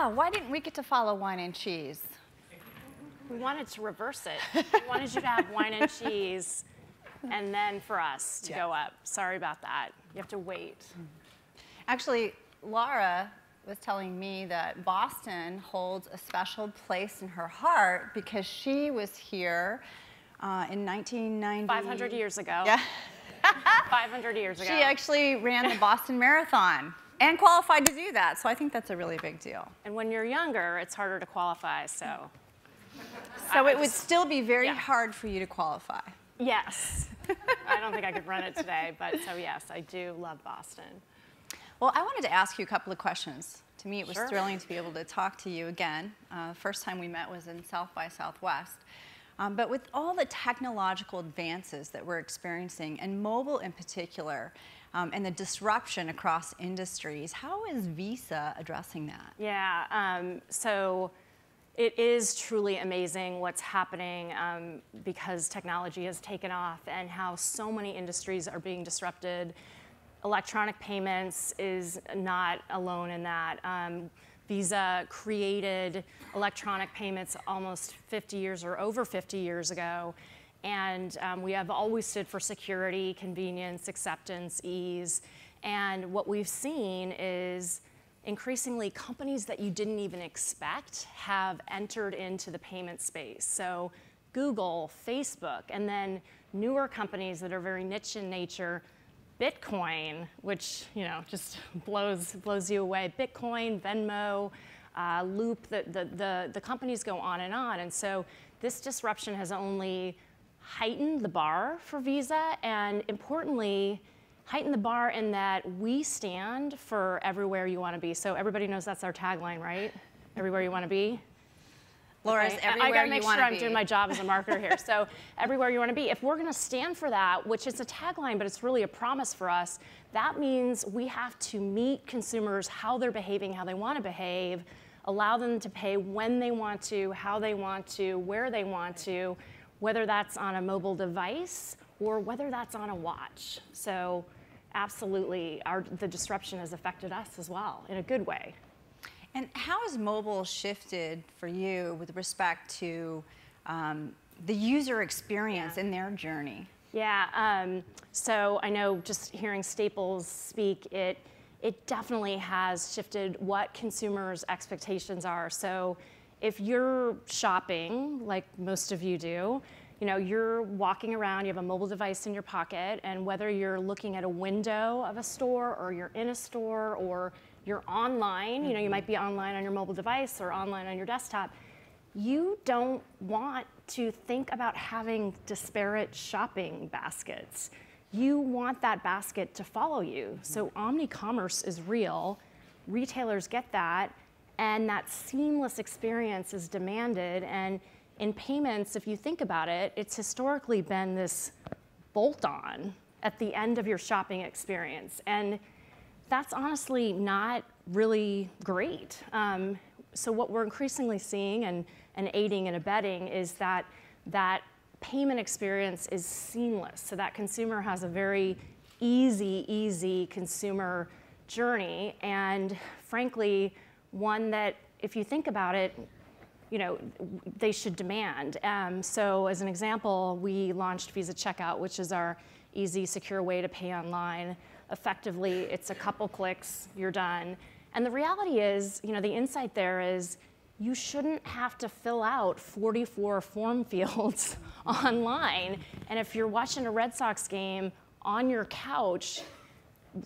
Yeah, why didn't we get to follow wine and cheese? We wanted to reverse it. We wanted you to have wine and cheese, and then for us to go up. Sorry about that. You have to wait. Actually, Lara was telling me that Boston holds a special place in her heart because she was here in 1990. 500 years ago. Yeah. 500 years ago. She actually ran the Boston Marathon and qualified to do that, so I think that's a really big deal. And when you're younger, it's harder to qualify, so. So it would still be very hard for you to qualify. Yes. I don't think I could run it today, but so yes, I do love Boston. Well, I wanted to ask you a couple of questions. To me, it was thrilling to be able to talk to you again. First time we met was in South by Southwest. But with all the technological advances that we're experiencing, and mobile in particular, and the disruption across industries, how is Visa addressing that? Yeah, so it is truly amazing what's happening because technology has taken off and how so many industries are being disrupted. Electronic payments is not alone in that. Visa created electronic payments almost 50 years or over 50 years ago. And we have always stood for security, convenience, acceptance, ease. And what we've seen is increasingly companies that you didn't even expect have entered into the payment space. So Google, Facebook, and then newer companies that are very niche in nature, Bitcoin, which just blows you away. Bitcoin, Venmo, Loop, the companies go on. And so this disruption has only heightened the bar for Visa, and importantly, heightened the bar in that we stand for everywhere you want to be. So everybody knows that's our tagline, right? Everywhere you want to be. Laura's everywhere you want to be. I got to make sure I'm doing my job as a marketer here. So everywhere you want to be. If we're going to stand for that, which is a tagline, but it's really a promise for us, that means we have to meet consumers how they're behaving, how they want to behave, allow them to pay when they want to, how they want to, where they want to, whether that's on a mobile device or whether that's on a watch. So absolutely, the disruption has affected us as well in a good way. And how has mobile shifted for you with respect to the user experience in their journey? Yeah, so I know just hearing Staples speak, it definitely has shifted what consumers' expectations are. So if you're shopping, like most of you do, you're walking around, you have a mobile device in your pocket, and whether you're looking at a window of a store or you're in a store or you're online, you might be online on your mobile device or online on your desktop, you don't want to think about having disparate shopping baskets. You want that basket to follow you. So omni-commerce is real, retailers get that, and that seamless experience is demanded. And in payments, if you think about it, it's historically been this bolt-on at the end of your shopping experience. And that's honestly not really great. So what we're increasingly seeing and aiding and abetting is that payment experience is seamless. So that consumer has a very easy consumer journey. And frankly, one that, if you think about it, they should demand. So as an example, we launched Visa Checkout, which is our easy, secure way to pay online. Effectively, it's a couple clicks, you're done. And the reality is, the insight there is you shouldn't have to fill out 44 form fields online. And if you're watching a Red Sox game on your couch,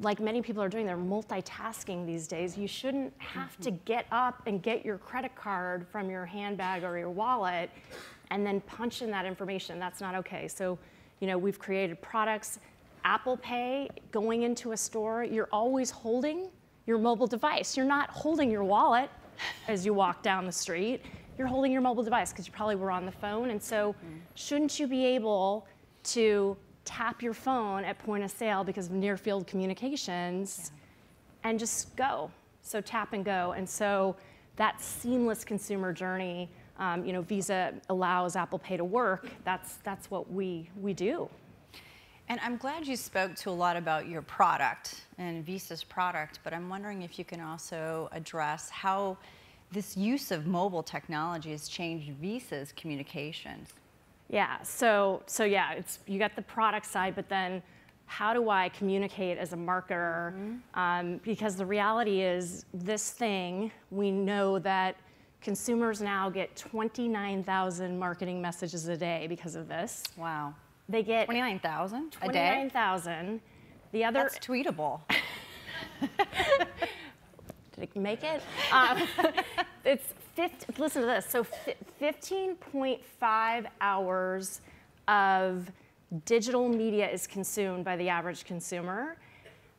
like many people are doing, they're multitasking these days, you shouldn't have to get up and get your credit card from your handbag or your wallet and then punch in that information. That's not okay. So, we've created products. Apple Pay, going into a store, you're always holding your mobile device. You're not holding your wallet as you walk down the street. You're holding your mobile device because you probably were on the phone. And so shouldn't you be able to tap your phone at point of sale because of near field communications and just go? So tap and go. And so that seamless consumer journey, Visa allows Apple Pay to work. That's what we do. And I'm glad you spoke to a lot about your product and Visa's product, but I'm wondering if you can also address how this use of mobile technology has changed Visa's communications. Yeah, so yeah, you got the product side, but then how do I communicate as a marketer? Because the reality is this thing, we know that consumers now get 29,000 marketing messages a day because of this. Wow. They get 29,000 a day? 29,000. The other... That's tweetable. Did it make it? It's listen to this. So 15.5 hours of digital media is consumed by the average consumer.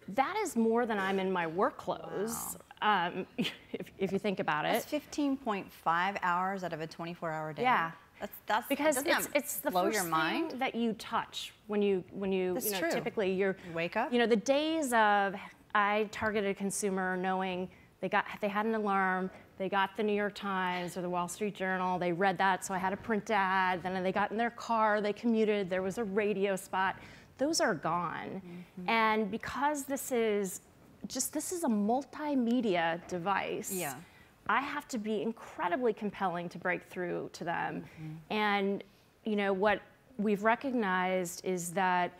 That is more than I'm in my work clothes, wow. If you think about it. That's 15.5 hours out of a 24-hour day. Yeah. That's because it's the blow first your mind? thing that you touch when you true. Typically you wake up. The days of I targeted a consumer knowing they had an alarm, they got the New York Times or the Wall Street Journal, they read that, so I had a print ad, then they got in their car, they commuted, there was a radio spot. Those are gone. And because this is a multimedia device, yeah. I have to be incredibly compelling to break through to them. And what we've recognized is that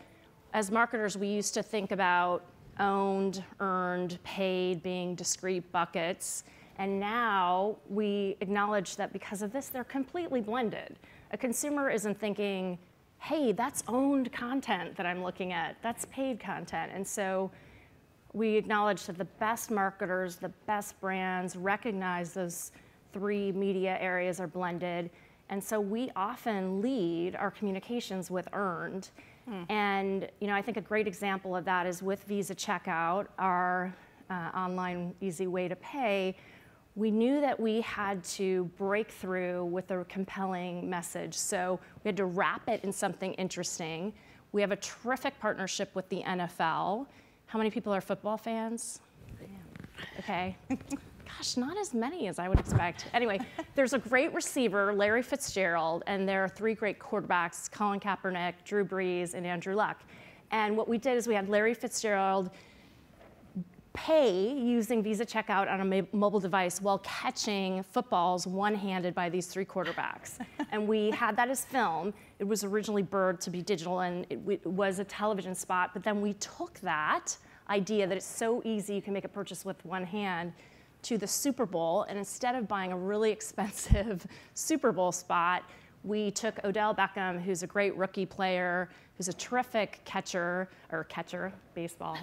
as marketers, we used to think about owned, earned, paid being discrete buckets. And now we acknowledge that because of this, they're completely blended. A consumer isn't thinking, hey, that's owned content that I'm looking at. That's paid content. And so we acknowledge that the best marketers, the best brands recognize those three media areas are blended. And so we often lead our communications with earned. And I think a great example of that is with Visa Checkout, our online easy way to pay. We knew that we had to break through with a compelling message. So we had to wrap it in something interesting. We have a terrific partnership with the NFL. How many people are football fans? Okay. Gosh, not as many as I would expect. Anyway, there's a great receiver, Larry Fitzgerald, and there are three great quarterbacks, Colin Kaepernick, Drew Brees, and Andrew Luck. And what we did is we had Larry Fitzgerald pay using Visa Checkout on a mobile device while catching footballs one-handed by these three quarterbacks. And we had that as film. It was originally bird to be digital, and it was a television spot, but then we took that idea that it's so easy you can make a purchase with one hand to the Super Bowl, and instead of buying a really expensive Super Bowl spot, we took Odell Beckham, who's a great rookie player, who's a terrific baseball,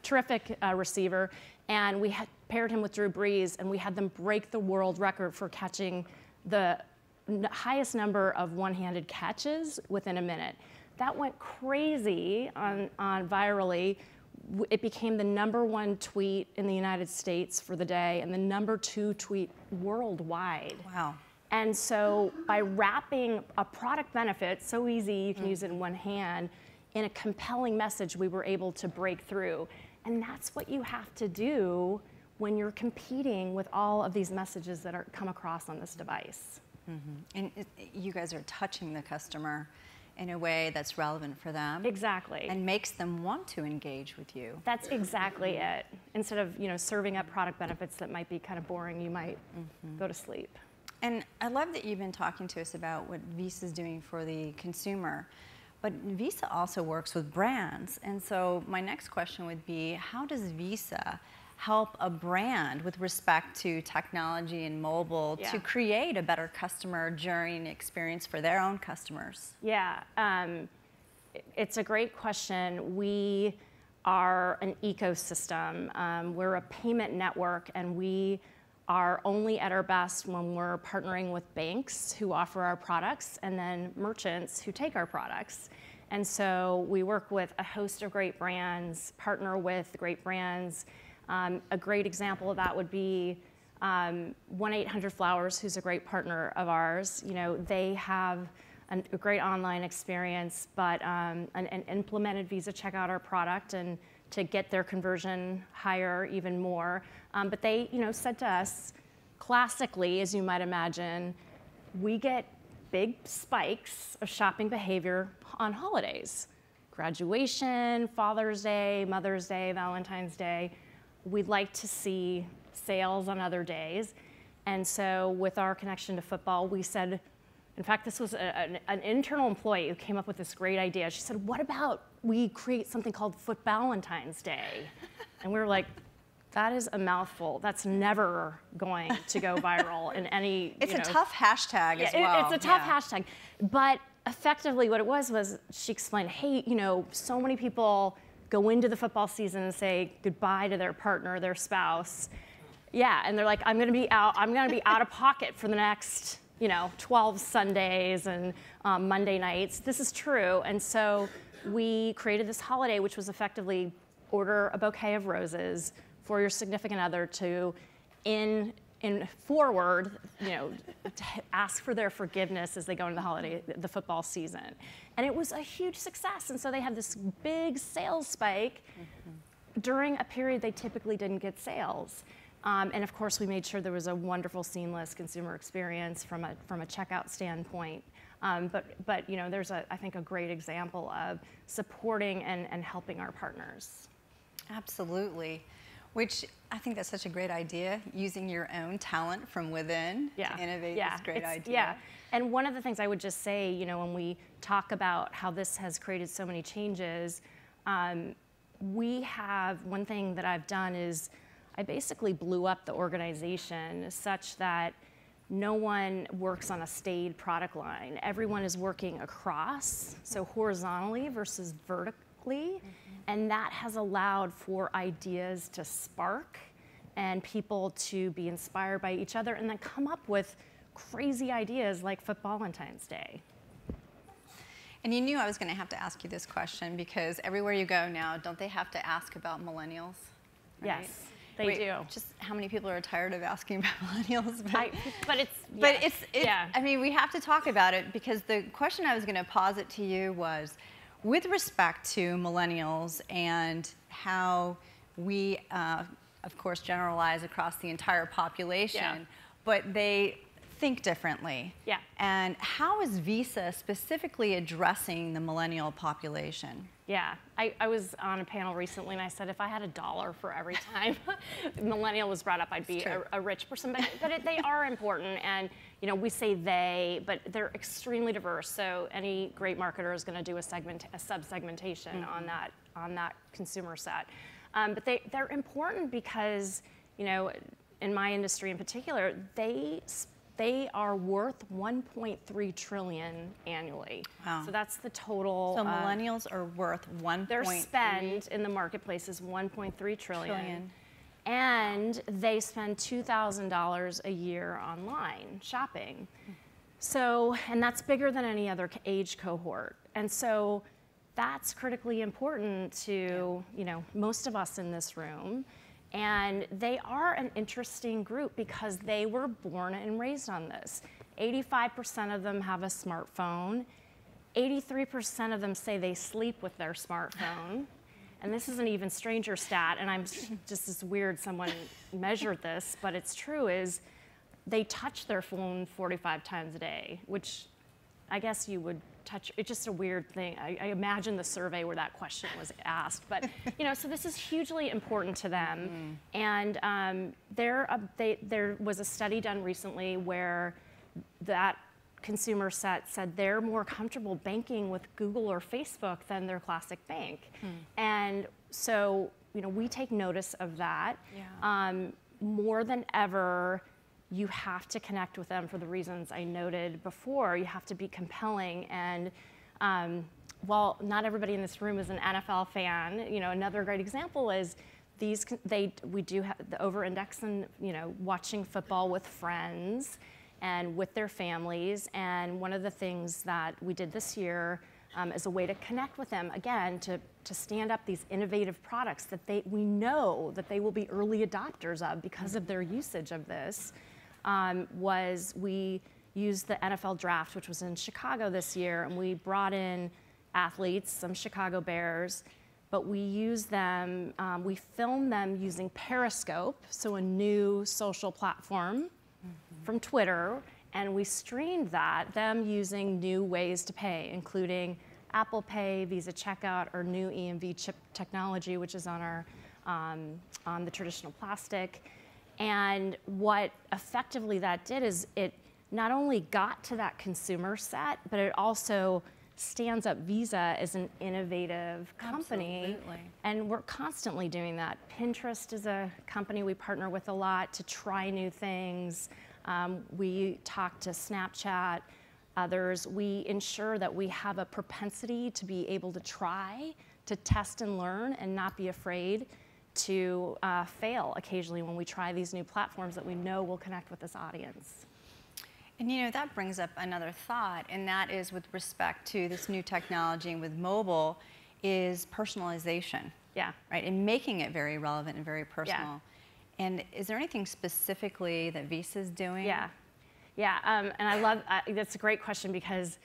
terrific receiver, and we had paired him with Drew Brees, and we had them break the world record for catching the highest number of one-handed catches within a minute. That went crazy on virally. It became the #1 tweet in the United States for the day and the #2 tweet worldwide. Wow. And so by wrapping a product benefit, so easy you can use it in one hand, in a compelling message, we were able to break through. And that's what you have to do when you're competing with all of these messages that come across on this device. And you guys are touching the customer in a way that's relevant for them. Exactly. And makes them want to engage with you. That's exactly it. Instead of serving up product benefits that might be kind of boring, you might go to sleep. And I love that you've been talking to us about what Visa's doing for the consumer. But Visa also works with brands. And so my next question would be, how does Visa help a brand with respect to technology and mobile to create a better customer journey and experience for their own customers? Yeah, it's a great question. We are an ecosystem. We're a payment network, and we are only at our best when we're partnering with banks who offer our products and then merchants who take our products. And so we work with a host of great brands, partner with great brands. A great example of that would be 1-800-Flowers, who's a great partner of ours. They have a great online experience, but and implemented Visa Checkout, our product, and to get their conversion higher even more. But they, said to us, classically, as you might imagine, we get big spikes of shopping behavior on holidays. Graduation, Father's Day, Mother's Day, Valentine's Day. We'd like to see sales on other days. And so with our connection to football, we said, in fact, this was an internal employee who came up with this great idea. She said, what about we create something called Foot Valentine's Day? And we were like, that is a mouthful. That's never going to go viral in any, It's a tough hashtag as well. It's a tough hashtag. But effectively what it was she explained, hey, so many people go into the football season and say goodbye to their partner, their spouse. Yeah, and they're like, I'm gonna be out of pocket for the next 12 Sundays and Monday nights. This is true. And so we created this holiday, which was effectively order a bouquet of roses for your significant other to, in forward, to ask for their forgiveness as they go into the football season. And it was a huge success. And so they had this big sales spike during a period they typically didn't get sales. And of course, we made sure there was a wonderful, seamless consumer experience from a checkout standpoint. But there's I think a great example of supporting and helping our partners. Absolutely. Which I think that's such a great idea, using your own talent from within to innovate this great idea. Yeah, and one of the things I would just say, when we talk about how this has created so many changes, we have, one thing that I've done is I basically blew up the organization such that no one works on a staid product line. Everyone is working across, so horizontally versus vertically. And that has allowed for ideas to spark and people to be inspired by each other and then come up with crazy ideas like Foot Valentine's Day. And you knew I was going to have to ask you this question because everywhere you go now, don't they have to ask about millennials? Right? Yes, they do. Just how many people are tired of asking about millennials? I mean, we have to talk about it because the question I was going to posit to you was, with respect to millennials and how we, of course, generalize across the entire population, but they think differently. Yeah. And how is Visa specifically addressing the millennial population? Yeah, I was on a panel recently and I said if I had $1 for every time millennial was brought up, I'd be a rich person. But they are important, and we say they, but they're extremely diverse. So any great marketer is going to do a sub-segmentation on that consumer set. But they're important because in my industry in particular, they are worth $1.3 trillion annually. Wow. So that's the total. So millennials are worth 1.3. Their spend in the marketplace is $1.3 trillion. And they spend $2,000 a year online shopping. So, and that's bigger than any other age cohort. And so that's critically important to, most of us in this room. And they are an interesting group because they were born and raised on this. 85% of them have a smartphone. 83% of them say they sleep with their smartphone. And this is an even stranger stat, and I'm just this weird someone measured this, but it's true, is they touch their phone 45 times a day, which I guess you would touch. It's just a weird thing. I imagine the survey where that question was asked, but so this is hugely important to them. And there was a study done recently where that consumer set said they're more comfortable banking with Google or Facebook than their classic bank. And so we take notice of that. More than ever, you have to connect with them for the reasons I noted before. You have to be compelling. And while not everybody in this room is an NFL fan, another great example is we do have the over-index in watching football with friends and with their families. And one of the things that we did this year as a way to connect with them, again, to stand up these innovative products that we know that they will be early adopters of because of their usage of this, was we used the NFL draft, which was in Chicago this year, and we brought in athletes, some Chicago Bears, but we used them, we filmed them using Periscope, so a new social platform from Twitter, and we streamed them using new ways to pay, including Apple Pay, Visa Checkout, or new EMV chip technology, which is on the traditional plastic. And what effectively that did is it not only got to that consumer set, but it also stands up Visa as an innovative company. Absolutely. And we're constantly doing that. Pinterest is a company we partner with a lot to try new things. We talk to Snapchat, others. We ensure that we have a propensity to be able to try, to test and learn, and not be afraid to fail occasionally when we try these new platforms that we know will connect with this audience. And you know, that brings up another thought, and that is with respect to this new technology and with mobile, is personalization. Yeah. Right, and making it very relevant and very personal. Yeah. And is there anything specifically that Visa's doing? Yeah, yeah, and I love, that's a great question, because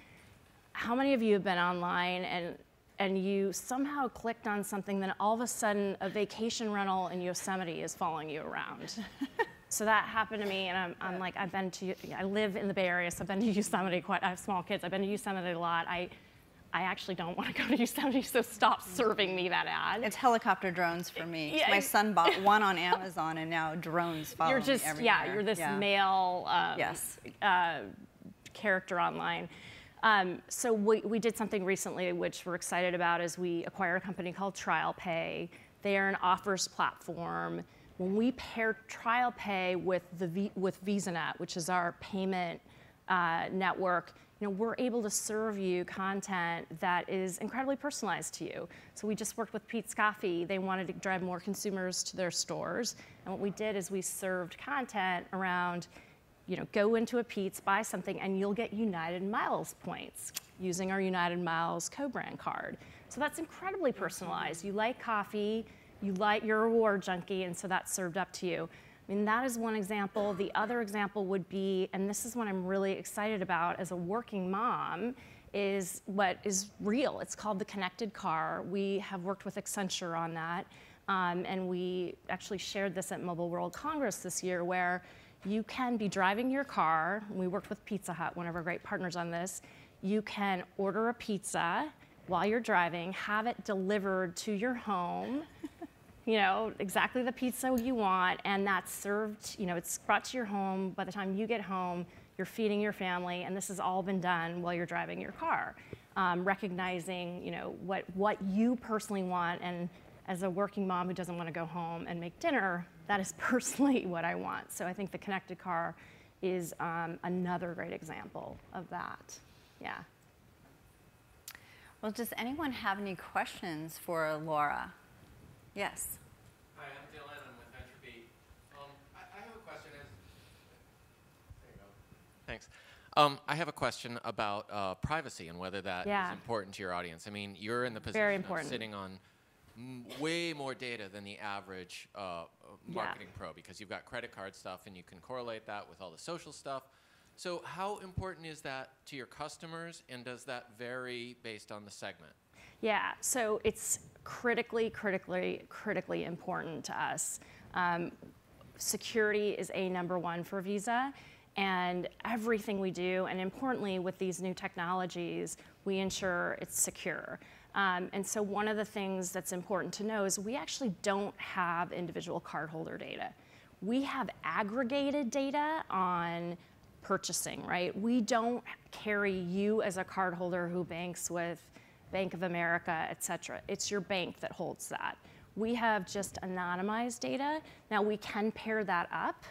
how many of you have been online and you somehow clicked on something, then all of a sudden a vacation rental in Yosemite is following you around? So that happened to me, and I'm like, I live in the Bay Area, so I've been to Yosemite I have small kids, I've been to Yosemite a lot. I actually don't want to go to Yosemite, so stop serving me that ad. It's helicopter drones for me. Yeah, My son bought one on Amazon, and now drones follow me everywhere. Yeah, you're this male yes. character online. So we did something recently which we're excited about, is we acquired a company called TrialPay. They are an offers platform. When we pair TrialPay with VisaNet, which is our payment network, you know, we're able to serve you content that is incredibly personalized to you. So we just worked with Pete's Coffee. They wanted to drive more consumers to their stores. And what we did is we served content around, you know, go into a Pete's, buy something, and you'll get United Miles points using our United Miles co-brand card. So that's incredibly personalized. You like coffee, you're a reward junkie, and so that's served up to you. I mean, that is one example. The other example would be, and this is what I'm really excited about as a working mom, is what is real. It's called the connected car. We have worked with Accenture on that, and we actually shared this at Mobile World Congress this year, where you can be driving your car. We worked with Pizza Hut, one of our great partners on this. You can order a pizza while you're driving, have it delivered to your home, you know, exactly the pizza you want, and that's served, you know, it's brought to your home. By the time you get home, you're feeding your family, and this has all been done while you're driving your car. Recognizing, you know, what you personally want, and as a working mom who doesn't want to go home and make dinner, that is personally what I want. So I think the connected car is another great example of that. Yeah. Well, does anyone have any questions for Lara? Yes. Hi, I'm Dylan. I'm with VentureBeat. I have a question. There you go. Thanks. I have a question about privacy and whether that is important to your audience. I mean, you're in the position of sitting on way more data than the average marketing pro, because you've got credit card stuff and you can correlate that with all the social stuff. So how important is that to your customers, and does that vary based on the segment? Yeah, so it's critically important to us. Security is #1 for Visa, and everything we do, and importantly with these new technologies, we ensure it's secure. And so one of the things that's important to know is we actually don't have individual cardholder data. We have aggregated data on purchasing, right? We don't carry you as a cardholder who banks with Bank of America, et cetera. It's your bank that holds that. We have just anonymized data. Now we can pair that up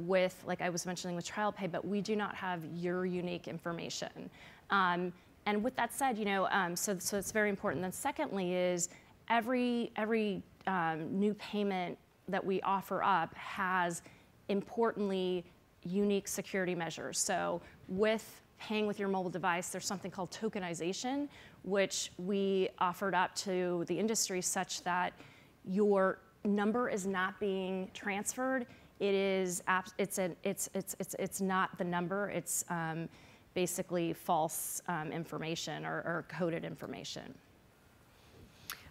with, like I was mentioning with TrialPay, but we do not have your unique information. And with that said, you know, so it's very important. Then secondly is every new payment that we offer up has, importantly, unique security measures. So with paying with your mobile device, there's something called tokenization, which we offered up to the industry such that your number is not being transferred. It's not the number. It's basically false information or coded information.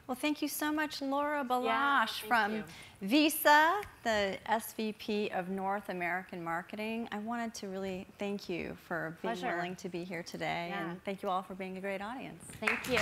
Well, thank you so much, Lara Balazs from Visa, the SVP of North American Marketing. I wanted to really thank you for being willing to be here today, and thank you all for being a great audience. Thank you.